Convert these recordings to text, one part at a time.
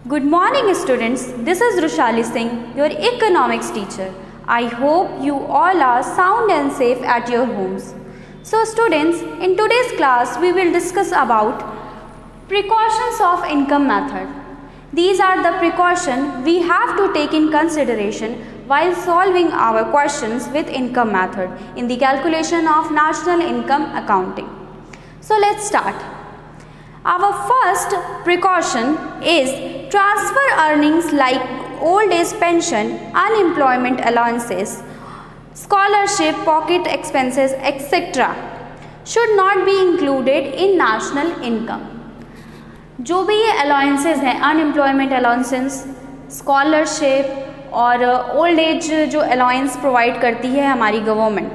Good morning students, this is Rushali Singh, your economics teacher. I hope you all are sound and safe at your homes. So students, in today's class we will discuss about precautions of income method. These are the precautions we have to take in consideration while solving our questions with income method in the calculation of national income accounting. So let's start. Our first precaution is transfer earnings like old age pension, unemployment allowances, scholarship, pocket expenses, etc. should not be included in national income. जो भी ये allowances हैं, unemployment allowances, scholarship और old age जो allowance provide करती है हमारी government,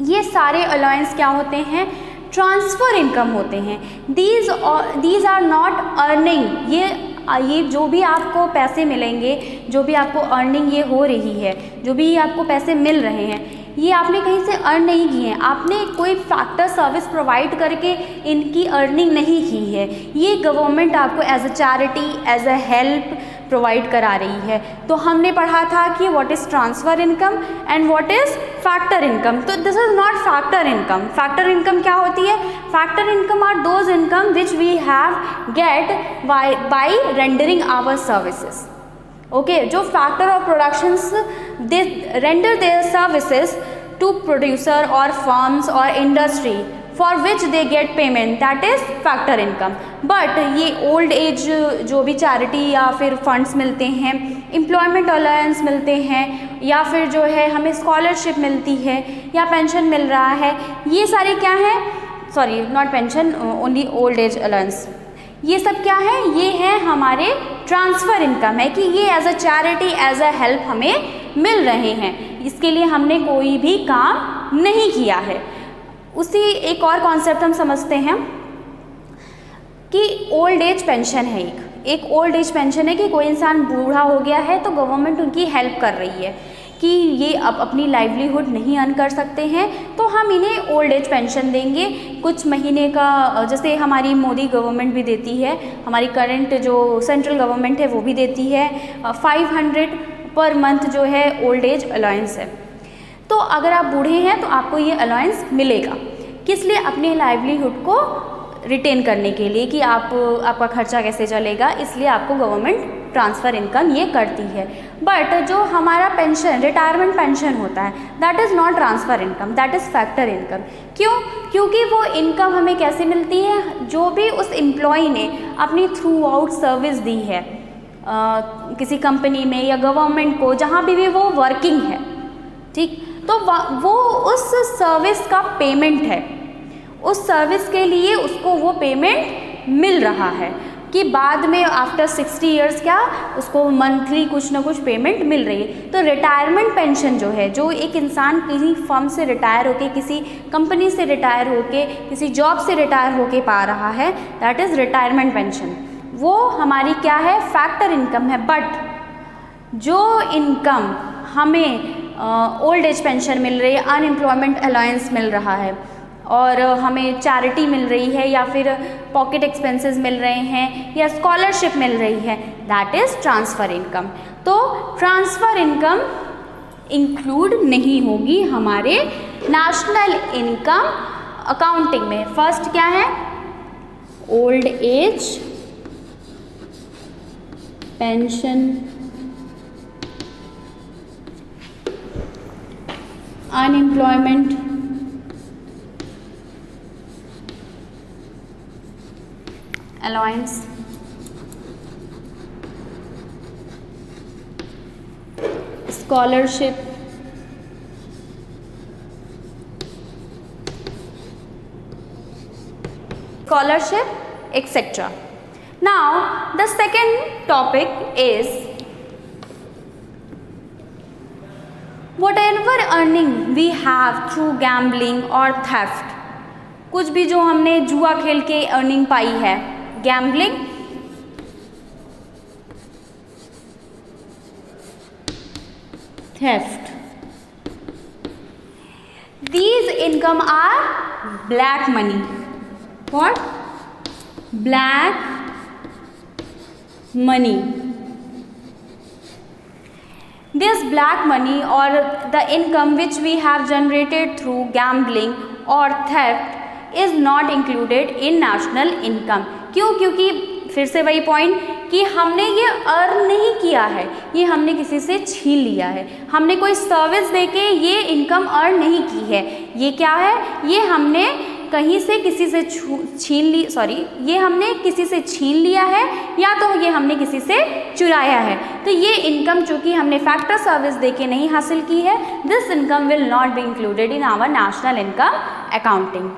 ये सारे अलाउंस क्या होते हैं? ट्रांसफ़र इनकम होते हैं. These are not earning. ये जो भी आपको पैसे मिलेंगे, जो भी आपको अर्निंग ये हो रही है, जो भी आपको पैसे मिल रहे हैं, ये आपने कहीं से अर्न नहीं किए हैं. आपने कोई फैक्टर सर्विस प्रोवाइड करके इनकी अर्निंग नहीं की है. ये गवर्नमेंट आपको as a charity, as a help provide करा रही है. तो हमने पढ़ा था कि what is transfer income and what is factor income. तो this is not factor income. Factor income क्या होती है? Factor income are those income which we have get by rendering our services. Okay, जो factor of productions they render their services to producer और firms और industry for which they get payment, that is factor income. But ये old age जो भी charity या फिर funds मिलते हैं, एम्प्लॉयमेंट अलाउंस मिलते हैं, या फिर जो है हमें स्कॉलरशिप मिलती है या पेंशन मिल रहा है, ये सारे क्या हैं? Sorry, not pension, only old age allowance. ये सब क्या है? ये है हमारे ट्रांसफ़र इनकम है कि ये as a charity, as a help हमें मिल रहे हैं. इसके लिए हमने कोई भी काम नहीं किया है. उसी एक और कॉन्सेप्ट हम समझते हैं कि ओल्ड एज पेंशन है. एक ओल्ड एज पेंशन है कि कोई इंसान बूढ़ा हो गया है तो गवर्नमेंट उनकी हेल्प कर रही है कि ये अब अपनी लाइवलीहुड नहीं अर्न कर सकते हैं, तो हम इन्हें ओल्ड एज पेंशन देंगे कुछ महीने का. जैसे हमारी मोदी गवर्नमेंट भी देती है, हमारी करंट जो सेंट्रल गवर्नमेंट है वो भी देती है. 500 पर मंथ जो है ओल्ड एज अलाउंस है. तो अगर आप बूढ़े हैं तो आपको ये अलाउंस मिलेगा. किस लिए? अपने लाइवलीहुड को रिटेन करने के लिए कि आपका खर्चा कैसे चलेगा, इसलिए आपको गवर्नमेंट ट्रांसफ़र इनकम ये करती है. बट जो हमारा पेंशन, रिटायरमेंट पेंशन होता है, that is not transfer income, that is factor income. क्यों? क्योंकि वो इनकम हमें कैसे मिलती है? जो भी उस एम्प्लॉय ने अपनी थ्रू आउट सर्विस दी है किसी कंपनी में या गवर्नमेंट को, जहाँ भी वो वर्किंग है, ठीक, तो वो उस सर्विस का पेमेंट है. उस सर्विस के लिए उसको वो पेमेंट मिल रहा है कि बाद में आफ्टर 60 ईयर्स क्या उसको मंथली कुछ ना कुछ पेमेंट मिल रही है. तो रिटायरमेंट पेंशन जो है, जो एक इंसान किसी फर्म से रिटायर होके, किसी कंपनी से रिटायर होके, किसी जॉब से रिटायर होके पा रहा है, दैट इज़ रिटायरमेंट पेंशन. वो हमारी क्या है? फैक्टर इनकम है. बट जो इनकम हमें ओल्ड एज पेंशन मिल रही है, अनएम्प्लॉयमेंट अलाउंस मिल रहा है, और हमें चैरिटी मिल रही है, या फिर पॉकेट एक्सपेंसेस मिल रहे हैं, या स्कॉलरशिप मिल रही है, दैट इज़ ट्रांसफ़र इनकम. तो ट्रांसफ़र इनकम इंक्लूड नहीं होगी हमारे नेशनल इनकम अकाउंटिंग में. फर्स्ट क्या है? Old age pension, unemployment allowance, scholarship, etc. Now the second topic is whatever earning we have through gambling or theft. कुछ भी जो हमने जुआ खेल के अर्निंग पाई है, gambling, theft, these income are black money. What? Black money. This black money or the income which we have generated through gambling or theft is not included in national income. क्यों? क्योंकि फिर से वही point कि हमने ये earn नहीं किया है, ये हमने किसी से छीन लिया है, हमने कोई सर्विस देके ये इनकम अर्न नहीं की है। ये क्या है? ये हमने कहीं से किसी से ये हमने किसी से छीन लिया है या तो ये हमने किसी से चुराया है। तो ये इनकम चूँकि हमने फैक्टर सर्विस देके नहीं हासिल की है, this income will not be included in our national income accounting.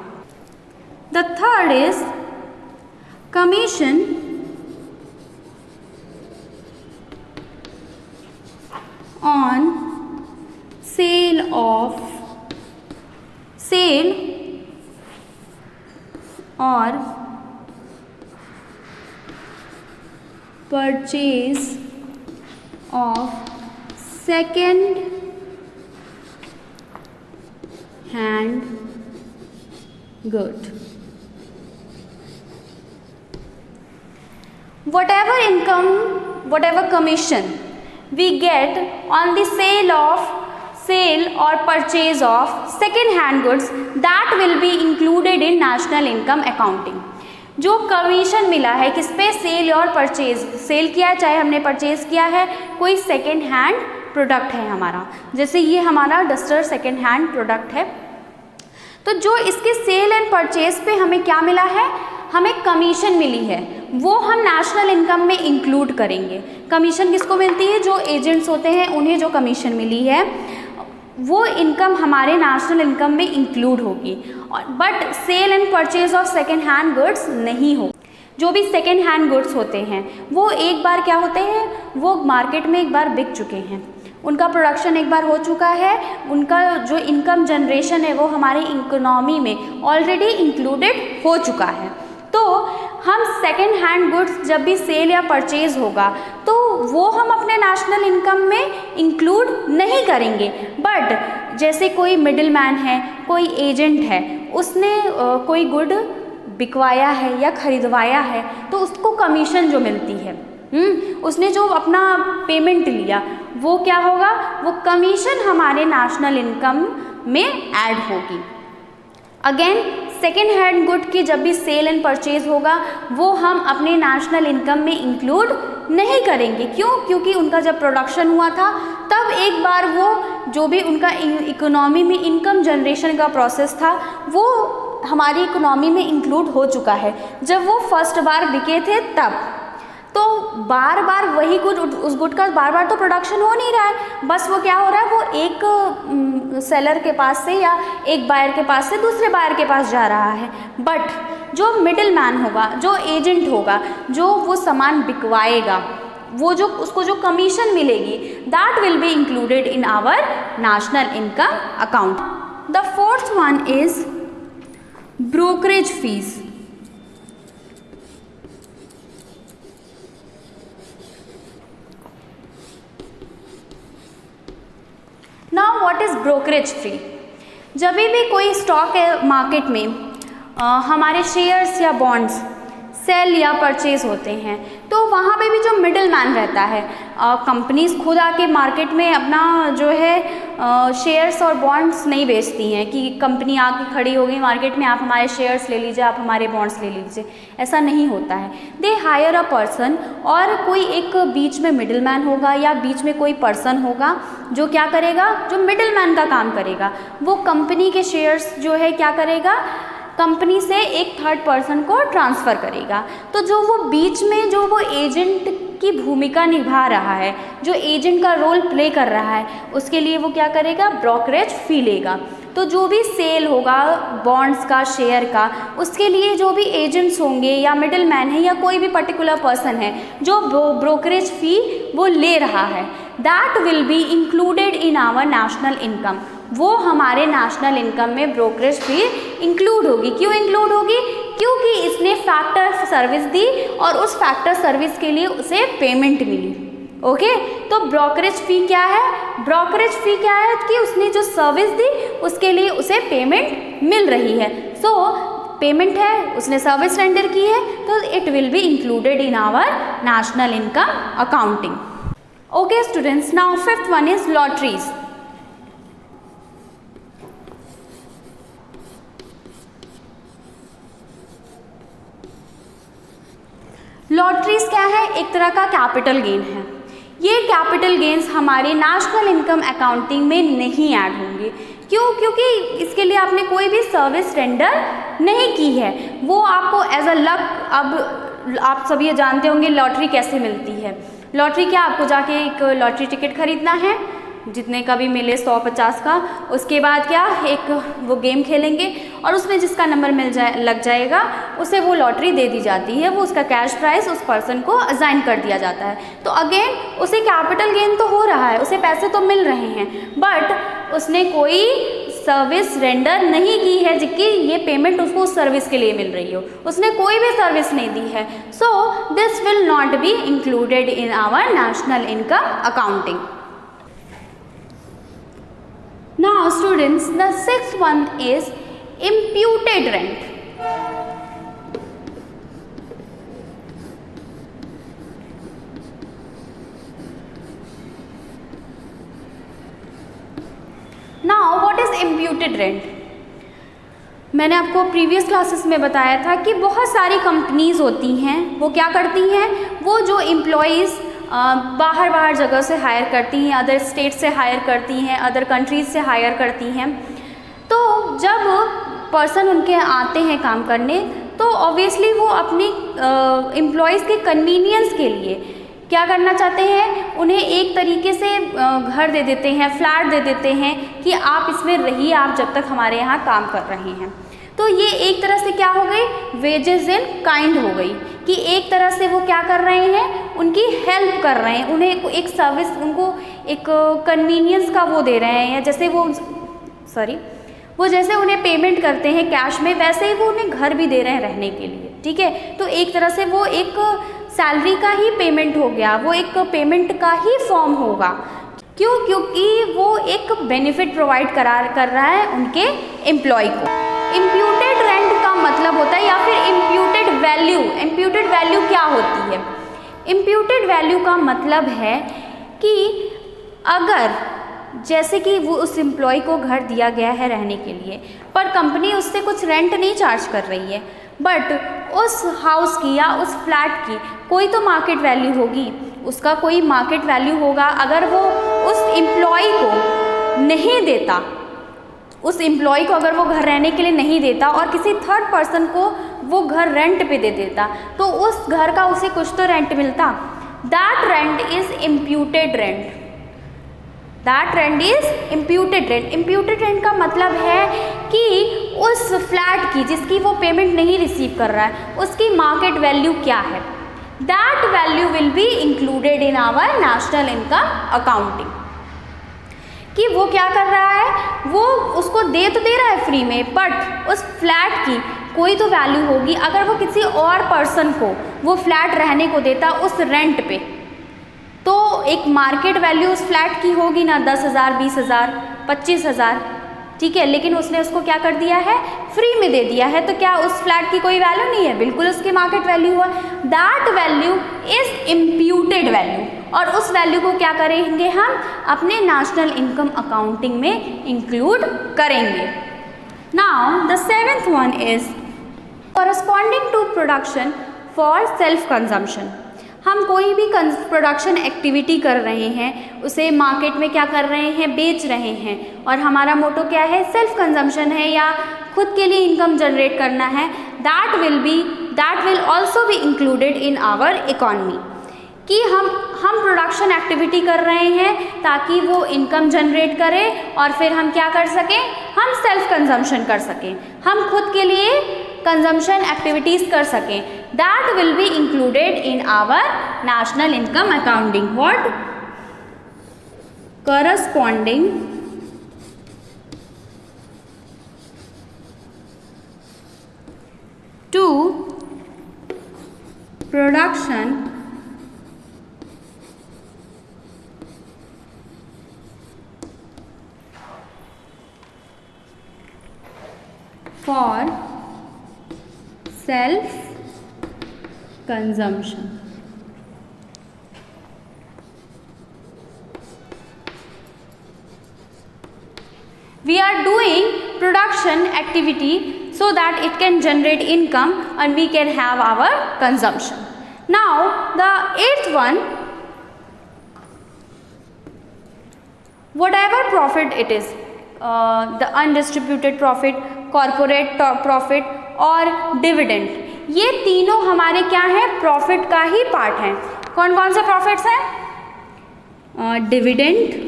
The third is commission on sale or purchase of second hand good. Whatever income, whatever commission we get on the sale or purchase of second hand goods, that will be included in national income accounting. जो commission मिला है किस पे? Cell और purchase. Cell किया है चाहे हमने परचेज किया है, कोई सेकेंड हैंड प्रोडक्ट है हमारा, जैसे ये हमारा डस्टर सेकेंड हैंड प्रोडक्ट है। तो जो इसके सेल एंड परचेज पे हमें क्या मिला है? हमें कमीशन मिली है, वो हम नेशनल इनकम में इंक्लूड करेंगे। कमीशन किसको मिलती है? जो एजेंट्स होते हैं उन्हें जो कमीशन मिली है वो इनकम हमारे नेशनल इनकम में इंक्लूड होगी। But sale and purchase of second hand goods नहीं हो। जो भी सेकेंड हैंड गुड्स होते हैं वो एक बार क्या होते हैं, वो मार्केट में एक बार बिक चुके हैं, उनका प्रोडक्शन एक बार हो चुका है, उनका जो इनकम जनरेशन है वो हमारे इकोनॉमी में ऑलरेडी इंक्लूडेड हो चुका है। तो हम सेकेंड हैंड गुड्स जब भी सेल या परचेज होगा तो वो हम अपने नेशनल इनकम में इंक्लूड नहीं करेंगे। बट जैसे कोई मिडिल मैन है, कोई एजेंट है, उसने कोई गुड बिकवाया है या खरीदवाया है तो उसको कमीशन जो मिलती है, उसने जो अपना पेमेंट लिया वो क्या होगा? वो कमीशन हमारे नेशनल इनकम में ऐड होगी। अगेन सेकेंड हैंड गुड की जब भी सेल एंड परचेज होगा वो हम अपने नेशनल इनकम में इंक्लूड नहीं करेंगे। क्यों? क्योंकि उनका जब प्रोडक्शन हुआ था तब एक बार वो जो भी उनका इकोनॉमी में इनकम जनरेशन का प्रोसेस था वो हमारी इकोनॉमी में इंक्लूड हो चुका है। जब वो फर्स्ट बार बिके थे तब तो बार बार वही गुड, उस गुड का बार बार तो प्रोडक्शन हो नहीं रहा है, बस वो क्या हो रहा है, वो एक सेलर के पास से या एक बायर के पास से दूसरे बायर के पास जा रहा है। बट जो मिडिल मैन होगा, जो एजेंट होगा, जो वो सामान बिकवाएगा, वो जो उसको जो कमीशन मिलेगी that will be included in our national income account. The fourth one is brokerage fees. Now what is brokerage fee? जब भी कोई स्टॉक है मार्केट में, हमारे शेयर्स या बॉन्ड्स सेल या परचेज होते हैं तो वहाँ पे भी जो मिडिल मैन रहता है, कंपनीज खुद आके मार्केट में अपना जो है शेयर्स और बॉन्ड्स नहीं बेचती हैं कि कंपनी आके खड़ी हो गई मार्केट में, आप हमारे शेयर्स ले लीजिए, आप हमारे बॉन्ड्स ले लीजिए, ऐसा नहीं होता है। दे हायर अ पर्सन, और कोई एक बीच में मिडिल मैन होगा या बीच में कोई पर्सन होगा जो क्या करेगा, जो मिडिल मैन का काम करेगा। वो कंपनी के शेयर्स जो है क्या करेगा, कंपनी से एक थर्ड पर्सन को ट्रांसफ़र करेगा। तो जो वो बीच में जो वो एजेंट की भूमिका निभा रहा है, जो एजेंट का रोल प्ले कर रहा है, उसके लिए वो क्या करेगा, ब्रोकरेज फी लेगा। तो जो भी सेल होगा बॉन्ड्स का, शेयर का, उसके लिए जो भी एजेंट्स होंगे या मिडिल मैन है या कोई भी पर्टिकुलर पर्सन है जो ब्रोकरेज फी वो ले रहा है, that will be included in our national income. वो हमारे नेशनल इनकम में ब्रोकरेज फी इंक्लूड होगी। क्यों इंक्लूड होगी? क्योंकि इसने फैक्टर सर्विस दी और उस फैक्टर सर्विस के लिए उसे पेमेंट मिली। ओके, तो ब्रोकरेज फी क्या है? ब्रोकरेज फी क्या है कि उसने जो सर्विस दी उसके लिए उसे पेमेंट मिल रही है। सो पेमेंट है, उसने सर्विस रेंडर की है, तो it will be included in our national income accounting. Okay students, now fifth one is lotteries. Lotteries क्या है? एक तरह का कैपिटल गेन है. ये कैपिटल गेन्स हमारे नेशनल इनकम अकाउंटिंग में नहीं ऐड होंगे. क्यों? क्योंकि इसके लिए आपने कोई भी सर्विस रेंडर नहीं की है. वो आपको एज अ लक, अब आप सभी ये जानते होंगे लॉटरी कैसे मिलती है. लॉटरी क्या, आपको जाके एक लॉटरी टिकट खरीदना है, जितने का भी मिले 100-50 का. उसके बाद क्या, एक वो गेम खेलेंगे और उसमें जिसका नंबर लग जाएगा उसे वो लॉटरी दे दी जाती है. वो उसका कैश प्राइस उस पर्सन को असाइन कर दिया जाता है. तो अगेन उसे कैपिटल गेन तो हो रहा है, उसे पैसे तो मिल रहे हैं, बट उसने कोई सर्विस रेंडर नहीं की है जिसकी ये पेमेंट उसको उस सर्विस के लिए मिल रही हो. उसने कोई भी सर्विस नहीं दी है. So this will not be included in our national income accounting. Now students, the sixth one is imputed rent. Now what is imputed rent? मैंने आपको प्रीवियस क्लासेस में बताया था कि बहुत सारी कंपनीज होती हैं, वो क्या करती हैं, वो जो एम्प्लॉयज़ बाहर जगह से हायर करती हैं, अदर स्टेट से हायर करती हैं, अदर कंट्रीज से हायर करती हैं. तो जब पर्सन उनके आते हैं काम करने, तो ऑब्वियसली वो अपनी एम्प्लॉयज़ के कन्वीनियंस के लिए क्या करना चाहते हैं, उन्हें एक तरीके से घर दे देते हैं, फ्लैट दे देते हैं कि आप इसमें रहिए, आप जब तक हमारे यहाँ काम कर रहे हैं. तो ये एक तरह से क्या हो गई, वेजेस इन काइंड हो गई, कि एक तरह से वो क्या कर रहे हैं, उनकी हेल्प कर रहे हैं, उन्हें एक सर्विस, उनको एक कन्वीनियंस का वो दे रहे हैं. या जैसे वो जैसे उन्हें पेमेंट करते हैं कैश में, वैसे ही वो उन्हें घर भी दे रहे हैं रहने के लिए. ठीक है, तो एक तरह से वो एक सैलरी का ही पेमेंट हो गया, वो एक पेमेंट का ही फॉर्म होगा. क्यों? क्योंकि वो एक बेनिफिट प्रोवाइड कर रहा है उनके एम्प्लॉय को. इम्प्यूटेड रेंट का मतलब होता है, या फिर इम्प्यूटेड वैल्यू. इम्प्यूटेड वैल्यू क्या होती है? इम्प्यूटेड वैल्यू का मतलब है कि अगर जैसे कि वो उस एम्प्लॉय को घर दिया गया है रहने के लिए, पर कंपनी उससे कुछ रेंट नहीं चार्ज कर रही है, बट उस हाउस की या उस फ्लैट की कोई तो मार्केट वैल्यू होगी, उसका कोई मार्केट वैल्यू होगा. अगर वो उस एम्प्लॉय को नहीं देता, उस एम्प्लॉय को अगर वो घर रहने के लिए नहीं देता और किसी थर्ड पर्सन को वो घर रेंट पे दे देता, तो उस घर का उसे कुछ तो रेंट मिलता. That rent is imputed rent. That rent is imputed rent. Imputed rent का मतलब है कि उस फ्लैट की जिसकी वो पेमेंट नहीं रिसीव कर रहा है, उसकी मार्केट वैल्यू क्या है. That value will be included in our national income accounting. कि वो क्या कर रहा है, वो उसको दे तो दे रहा है फ्री में, बट उस फ्लैट की कोई तो वैल्यू होगी. अगर वो किसी और पर्सन को वो फ्लैट रहने को देता उस रेंट पे, तो एक मार्केट वैल्यू उस फ्लैट की होगी ना, 10,000, 20,000, 25,000. ठीक है, लेकिन उसने उसको क्या कर दिया है, फ्री में दे दिया है. तो क्या उस फ्लैट की कोई वैल्यू नहीं है? बिल्कुल उसकी मार्केट वैल्यू है. That value is imputed value. और उस वैल्यू को क्या करेंगे, हम अपने नेशनल इनकम अकाउंटिंग में इंक्लूड करेंगे. Now the seventh one is corresponding to production for self consumption. हम कोई भी प्रोडक्शन एक्टिविटी कर रहे हैं, उसे मार्केट में क्या कर रहे हैं, बेच रहे हैं, और हमारा मोटो क्या है, सेल्फ कंजम्पशन है या खुद के लिए इनकम जनरेट करना है. That will also be included in our economy. कि हम प्रोडक्शन एक्टिविटी कर रहे हैं ताकि वो इनकम जनरेट करे और फिर हम क्या कर सकें, हम सेल्फ कंजम्पशन कर सकें, हम खुद के लिए कंजम्पशन एक्टिविटीज़ कर सकें. That will be included in our national income accounting. What? Corresponding to production for self consumption. We are doing production activity so that it can generate income and we can have our consumption. Now the eighth one, whatever profit it is, the undistributed profit, corporate profit और dividend, ये तीनों हमारे क्या है, profit का ही part हैं। कौन कौन से प्रॉफिट्स हैं? डिविडेंड,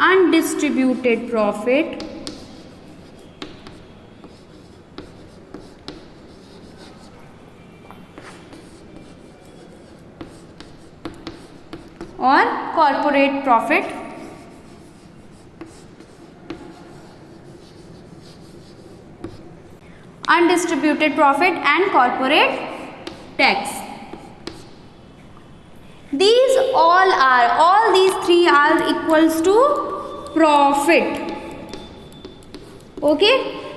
अनडिस्ट्रीब्यूटेड प्रॉफिट, और corporate profit. Undistributed profit and corporate tax, all these three are equals to profit. Okay,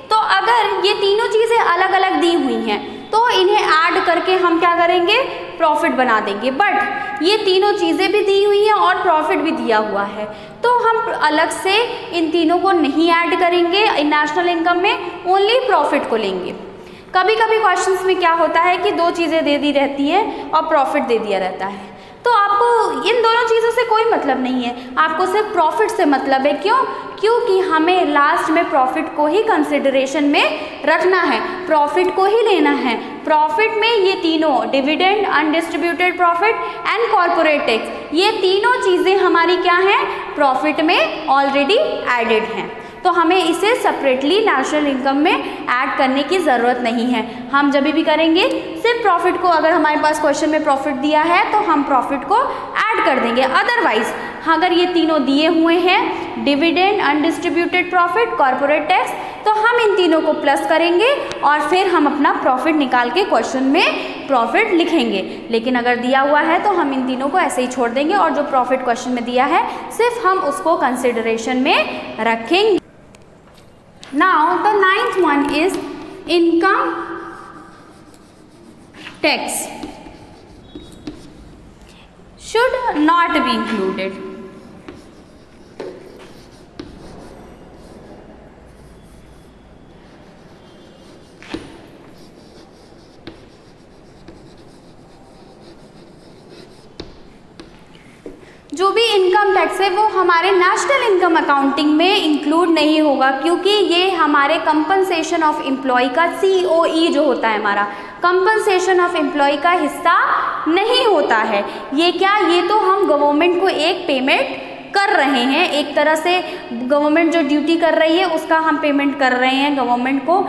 तो अगर ये तीनों चीजें अलग अलग दी हुई हैं तो इन्हें ऐड करके हम क्या करेंगे, प्रॉफिट बना देंगे। बट ये तीनों चीजें भी दी हुई हैं और प्रॉफिट भी दिया हुआ है, तो हम अलग से इन तीनों को नहीं ऐड करेंगे नेशनल इनकम में, ओनली प्रॉफिट को लेंगे। कभी कभी क्वेश्चंस में क्या होता है कि दो चीज़ें दे दी रहती है और प्रॉफिट दे दिया रहता है, तो आपको इन दोनों चीज़ों से कोई मतलब नहीं है, आपको सिर्फ प्रॉफिट से मतलब है। क्यों? क्योंकि हमें लास्ट में प्रॉफिट को ही कंसिडरेशन में रखना है, प्रॉफिट को ही लेना है। प्रॉफिट में ये तीनों, dividend, undistributed profit and corporate tax, ये तीनों चीज़ें हमारी क्या हैं, प्रॉफिट में ऑलरेडी एडेड हैं, तो हमें इसे सेपरेटली नेशनल इनकम में ऐड करने की ज़रूरत नहीं है। हम जब भी करेंगे सिर्फ प्रॉफिट को, अगर हमारे पास क्वेश्चन में प्रॉफिट दिया है तो हम प्रॉफिट को ऐड कर देंगे। अदरवाइज अगर ये तीनों दिए हुए हैं, dividend, undistributed profit, corporate tax, तो हम इन तीनों को प्लस करेंगे और फिर हम अपना प्रॉफिट निकाल के क्वेश्चन में प्रॉफिट लिखेंगे। लेकिन अगर दिया हुआ है तो हम इन तीनों को ऐसे ही छोड़ देंगे और जो प्रॉफिट क्वेश्चन में दिया है सिर्फ हम उसको कंसिडरेशन में रखेंगे। Now the ninth one is income tax should not be included. जो भी इनकम टैक्स है वो हमारे नेशनल इनकम अकाउंटिंग में इंक्लूड नहीं होगा, क्योंकि ये हमारे कंपनसेशन ऑफ एम्प्लॉय का COE जो होता है हमारा कंपनसेशन ऑफ एम्प्लॉय का हिस्सा नहीं होता है। ये क्या, ये तो हम गवर्नमेंट को एक पेमेंट कर रहे हैं, एक तरह से गवर्नमेंट जो ड्यूटी कर रही है उसका हम पेमेंट कर रहे हैं गवर्नमेंट को।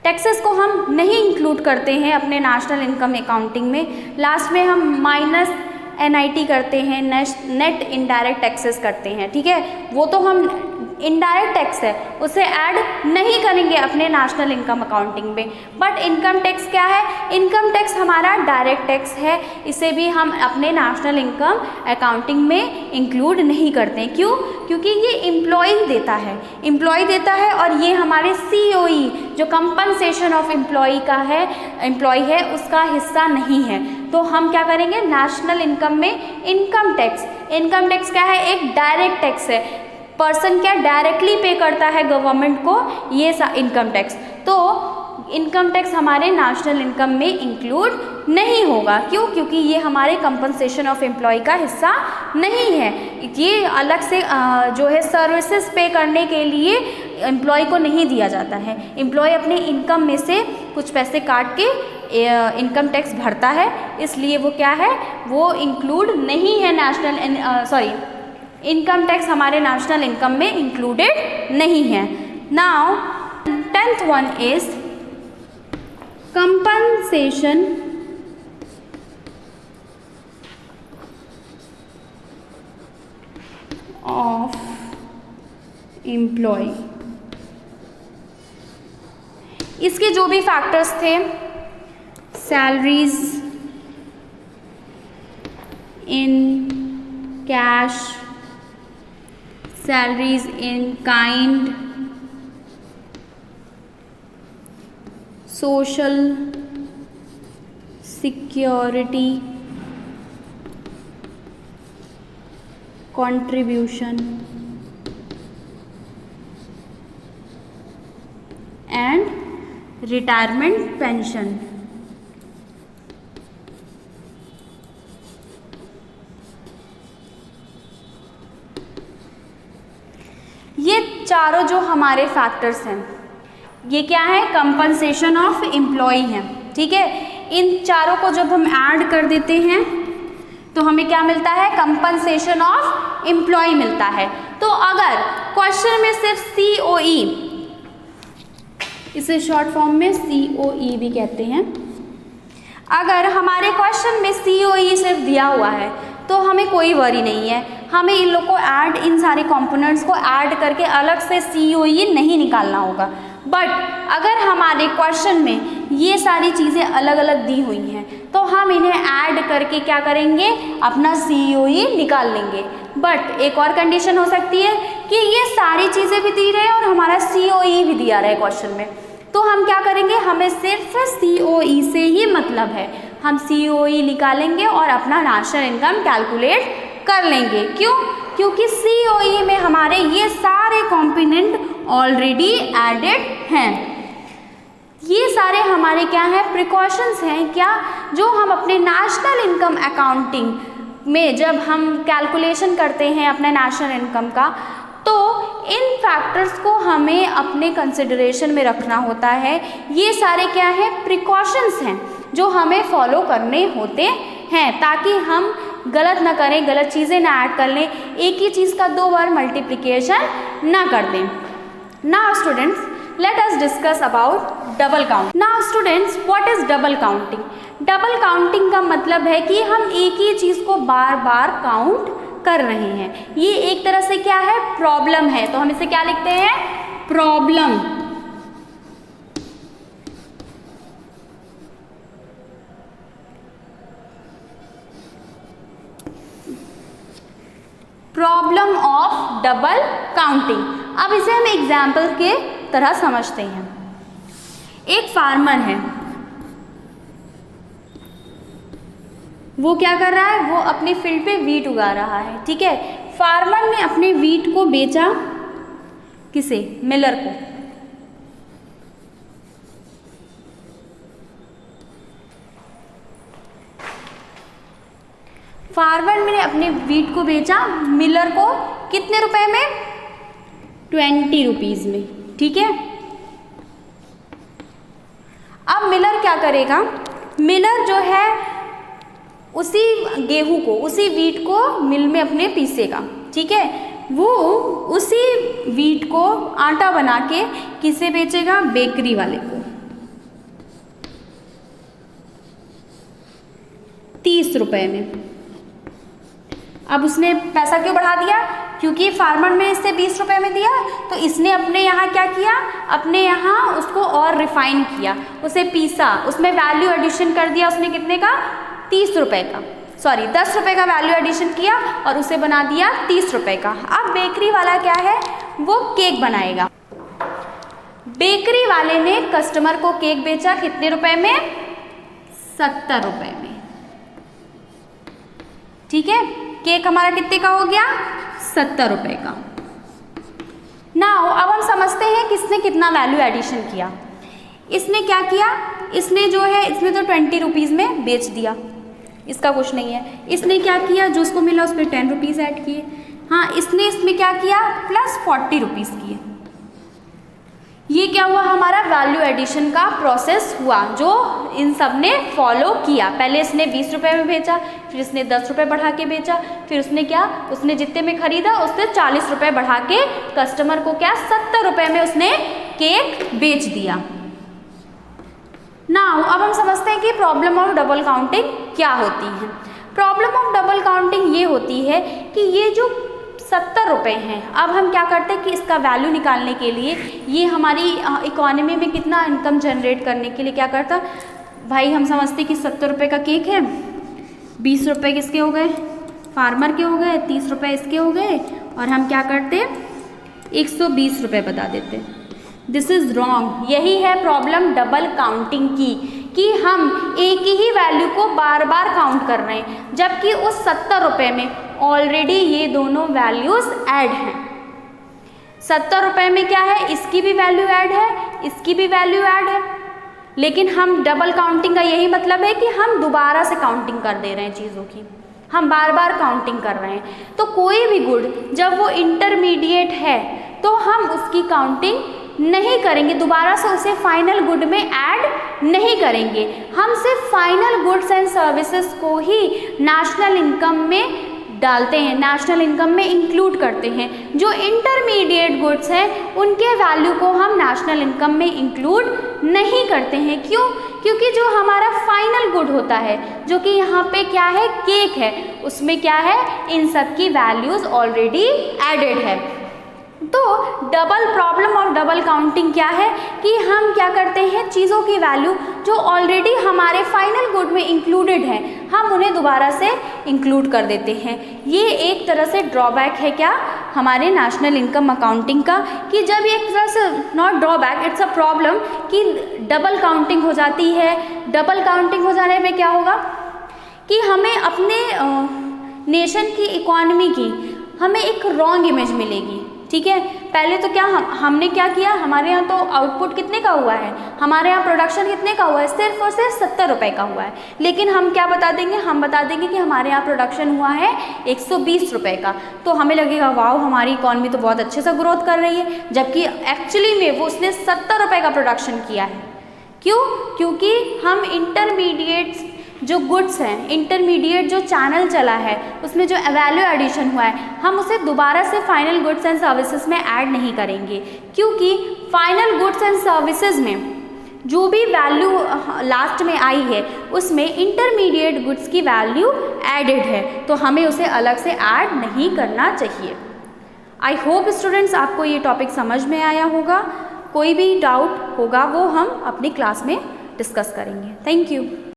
टैक्सेस को हम नहीं इंक्लूड करते हैं अपने नेशनल इनकम अकाउंटिंग में, लास्ट में हम माइनस NIT करते हैं, नेट इनडायरेक्ट टैक्सेस करते हैं, ठीक है, वो तो हम इनडायरेक्ट टैक्स है उसे ऐड नहीं करेंगे अपने नेशनल इनकम अकाउंटिंग में। बट इनकम टैक्स क्या है, इनकम टैक्स हमारा डायरेक्ट टैक्स है, इसे भी हम अपने नेशनल इनकम अकाउंटिंग में इंक्लूड नहीं करते हैं। क्यों? क्योंकि ये एम्प्लॉय देता है और ये हमारे COE जो कंपनसेशन ऑफ एम्प्लॉय है उसका हिस्सा नहीं है। तो हम क्या करेंगे, नेशनल इनकम में इनकम टैक्स क्या है, एक डायरेक्ट टैक्स है, पर्सन क्या डायरेक्टली पे करता है गवर्नमेंट को ये इनकम टैक्स, तो इनकम टैक्स हमारे नेशनल इनकम में इंक्लूड नहीं होगा। क्यों? क्योंकि ये हमारे कंपनसेशन ऑफ एम्प्लॉय का हिस्सा नहीं है, ये अलग से जो है सर्विसेज पे करने के लिए एम्प्लॉय को नहीं दिया जाता है। एम्प्लॉय अपने इनकम में से कुछ पैसे काट के इनकम टैक्स भरता है, इसलिए वो क्या है, वो इंक्लूड नहीं है इनकम टैक्स हमारे नेशनल इनकम में इंक्लूडेड नहीं है। Now 10th one is compensation of employ. इसके जो भी फैक्टर्स थे, salaries in cash, salaries in kind, social security contribution and retirement pension. ये चारों जो हमारे फैक्टर्स हैं, ये क्या है, कंपनसेशन ऑफ एम्प्लॉय हैं, ठीक है। इन चारों को जब हम ऐड कर देते हैं तो हमें क्या मिलता है, कंपनसेशन ऑफ एम्प्लॉय मिलता है। तो अगर क्वेश्चन में सिर्फ COE, इसे शॉर्ट फॉर्म में COE भी कहते हैं, अगर हमारे क्वेश्चन में COE सिर्फ दिया हुआ है तो हमें कोई वरी नहीं है, हमें इन लोग को ऐड, इन सारे कंपोनेंट्स को ऐड करके अलग से COE नहीं निकालना होगा। बट अगर हमारे क्वेश्चन में ये सारी चीज़ें अलग अलग दी हुई हैं तो हम इन्हें ऐड करके क्या करेंगे, अपना COE निकाल लेंगे। बट एक और कंडीशन हो सकती है कि ये सारी चीज़ें भी दी रहे और हमारा COE भी दिया रहा है क्वेश्चन में, तो हम क्या करेंगे, हमें सिर्फ COE से ही मतलब है, हम COE निकालेंगे और अपना नेशनल इनकम कैलकुलेट कर लेंगे। क्यों? क्योंकि COE में हमारे ये सारे कंपोनेंट ऑलरेडी एडेड हैं। ये सारे हमारे क्या हैं, प्रिकॉशंस हैं क्या, जो हम अपने नेशनल इनकम अकाउंटिंग में जब हम कैलकुलेशन करते हैं अपने नेशनल इनकम का, तो इन फैक्टर्स को हमें अपने कंसिडरेशन में रखना होता है। ये सारे क्या है, प्रिकॉशंस हैं जो हमें फॉलो करने होते हैं ताकि हम गलत ना करें, गलत चीज़ें ना ऐड कर लें, एक ही चीज़ का 2 बार मल्टीप्लिकेशन ना कर दें। Now students, let us discuss about double count. Now students, what is double counting? Double counting का मतलब है कि हम एक ही चीज़ को बार बार काउंट कर रहे हैं। ये एक तरह से क्या है, प्रॉब्लम है, तो हम इसे क्या लिखते हैं, problem. Problem of double counting. अब इसे हम एग्जाम्पल के तरह समझते हैं। एक फार्मर है, वो क्या कर रहा है, वो अपने फील्ड पे वीट उगा रहा है, ठीक है। फार्मर ने अपने वीट को बेचा किसे, मिलर को। फार्मर ने अपने वीट को बेचा मिलर को कितने रुपए में, 20 रुपीज़ में, ठीक है। अब मिलर क्या करेगा, मिलर जो है उसी गेहूं को, उसी वीट को मिल में अपने पीसेगा, ठीक है। वो उसी वीट को आटा बना के किसे बेचेगा, बेकरी वाले को 30 रुपए में। अब उसने पैसा क्यों बढ़ा दिया, क्योंकि फार्मर ने इससे 20 रुपए में दिया, तो इसने अपने यहाँ क्या किया, अपने यहाँ उसको और रिफाइन किया, उसे पीसा, उसमें वैल्यू एडिशन कर दिया उसने कितने का, 30 रुपए का, सॉरी 10 रुपए का वैल्यू एडिशन किया और उसे बना दिया 30 रुपए का। अब बेकरी वाला क्या है, वो केक बनाएगा। बेकरी वाले ने कस्टमर को केक बेचा कितने रुपए में, 70 रुपए में, ठीक है। केक हमारा कितने का हो गया, 70 रुपए का। नाउ अब हम समझते हैं किसने कितना वैल्यू एडिशन किया। इसने क्या किया, इसने जो है इसने तो 20 रुपीज़ में बेच दिया, इसका कुछ नहीं है। इसने क्या किया, जो उसको मिला उस पर 10 रुपीज़ ऐड किए। हाँ, इसने इसमें क्या किया, प्लस 40 रुपीज़ किए। ये क्या हुआ, हमारा वैल्यू एडिशन का प्रोसेस हुआ जो इन सब ने फॉलो किया। पहले इसने 20 रुपए में बेचा, फिर इसने 10 रुपए बढ़ा के बेचा, फिर उसने क्या, उसने जितने में खरीदा उससे 40 रुपए बढ़ा के कस्टमर को क्या 70 रुपए में उसने केक बेच दिया। नाउ अब हम समझते हैं कि प्रॉब्लम ऑफ डबल काउंटिंग क्या होती है। प्रॉब्लम ऑफ डबल काउंटिंग ये होती है कि ये जो 70 रुपये हैं, अब हम क्या करते हैं कि इसका वैल्यू निकालने के लिए, ये हमारी इकोनॉमी में कितना इनकम जनरेट करने के लिए क्या करता, भाई हम समझते कि 70 रुपये का केक है, 20 रुपये किसके हो गए, फार्मर के हो गए, 30 रुपये इसके हो गए, और हम क्या करते 120 रुपये बता देते। This is wrong. यही है प्रॉब्लम डबल काउंटिंग की, कि हम एक ही वैल्यू को बार बार काउंट कर रहे हैं, जबकि उस 70 रुपये में ऑलरेडी ये दोनों वैल्यूज़ ऐड हैं। 70 रुपये में क्या है, इसकी भी वैल्यू ऐड है, इसकी भी वैल्यू ऐड है, लेकिन हम डबल काउंटिंग का यही मतलब है कि हम दोबारा से काउंटिंग कर दे रहे हैं चीज़ों की, हम बार बार काउंटिंग कर रहे हैं। तो कोई भी गुड जब वो इंटरमीडिएट है तो हम उसकी काउंटिंग नहीं करेंगे, दोबारा से उसे फाइनल गुड में ऐड नहीं करेंगे। हम सिर्फ फाइनल गुड्स एंड सर्विसेज को ही नेशनल इनकम में डालते हैं, नेशनल इनकम में इंक्लूड करते हैं। जो इंटरमीडिएट गुड्स हैं उनके वैल्यू को हम नेशनल इनकम में इंक्लूड नहीं करते हैं। क्यों? क्योंकि जो हमारा फाइनल गुड होता है, जो कि यहाँ पे क्या है, केक है, उसमें क्या है, इन सब की वैल्यूज़ ऑलरेडी एडेड है। तो डबल प्रॉब्लम और डबल काउंटिंग क्या है कि हम क्या करते हैं, चीज़ों की वैल्यू जो ऑलरेडी हमारे फाइनल गुड में इंक्लूडेड है, हम उन्हें दोबारा से इंक्लूड कर देते हैं। ये एक तरह से ड्रॉबैक है क्या, हमारे नेशनल इनकम अकाउंटिंग का, कि जब ये एक तरह से not drawback, it's a problem कि डबल काउंटिंग हो जाती है। डबल काउंटिंग हो जाने पे क्या होगा कि हमें अपने नेशन की इकोनॉमी की हमें एक रॉन्ग इमेज मिलेगी। ठीक है, पहले तो क्या हमने क्या किया, हमारे यहाँ तो आउटपुट कितने का हुआ है, हमारे यहाँ प्रोडक्शन कितने का हुआ है, सिर्फ और सिर्फ 70 रुपये का हुआ है। लेकिन हम क्या बता देंगे, हम बता देंगे कि हमारे यहाँ प्रोडक्शन हुआ है 120 रुपये का, तो हमें लगेगा वाओ हमारी इकॉनमी तो बहुत अच्छे से ग्रोथ कर रही है, जबकि एक्चुअली में वो उसने 70 रुपये का प्रोडक्शन किया है। क्यों? क्योंकि हम इंटरमीडिएट जो गुड्स हैं, इंटरमीडिएट जो चैनल चला है, उसमें जो वैल्यू एडिशन हुआ है, हम उसे दोबारा से फाइनल गुड्स एंड सर्विसेज में ऐड नहीं करेंगे, क्योंकि फाइनल गुड्स एंड सर्विसेज में जो भी वैल्यू लास्ट में आई है उसमें इंटरमीडिएट गुड्स की वैल्यू एडेड है, तो हमें उसे अलग से ऐड नहीं करना चाहिए। आई होप स्टूडेंट्स आपको ये टॉपिक समझ में आया होगा। कोई भी डाउट होगा वो हम अपनी क्लास में डिस्कस करेंगे। Thank you.